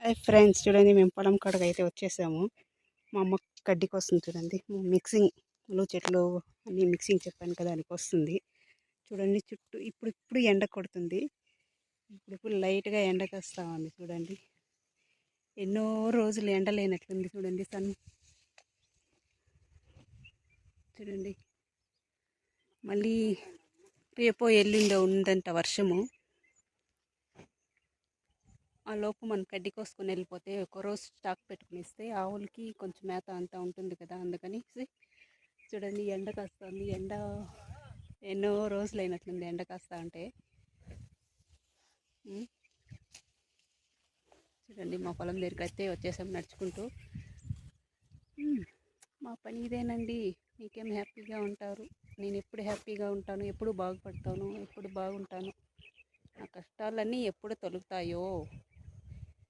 Hi friends, చూడండి మేము పొలం కాడకు అయితే వచ్చేసాము. మా అమ్మ గడ్డికి వస్తుంది చూడండి. మిక్సింగ్ చెట్లు అన్ని మిక్సింగ్ చెప్పాను కదా, దానికి వస్తుంది చూడండి. చుట్టూ ఇప్పుడు ఎండ కొడుతుంది. ఇప్పుడు లైట్గా ఎండకు వస్తూ ఉంది చూడండి. ఎన్నో రోజులు ఎండ లేనట్లుంది చూడండి. చూడండి, మళ్ళీ రేపో ఎల్లుండో ఉందంట వర్షము. ఆ లోపు మనం గడ్డి కోసుకొని వెళ్ళిపోతే ఒక రోజు స్టాక్ పెట్టుకుని ఇస్తే ఆవులకి కొంచెం మేత అంతా ఉంటుంది కదా. అందుకని చూడండి, ఎండ కాస్తుంది. ఎండ ఎన్నో రోజులు అయినట్లుంది ఎండ కాస్తా ఉంటే. చూడండి, మా పొలం దగ్గరికి అయితే వచ్చేసాం నడుచుకుంటూ. మా పని ఇదేనండి. మీకేం హ్యాపీగా ఉంటారు, నేను ఎప్పుడు హ్యాపీగా ఉంటాను, ఎప్పుడు బాగుపడతాను, ఎప్పుడు బాగుంటాను. నా కష్టాలన్నీ ఎప్పుడు తొలుగుతాయో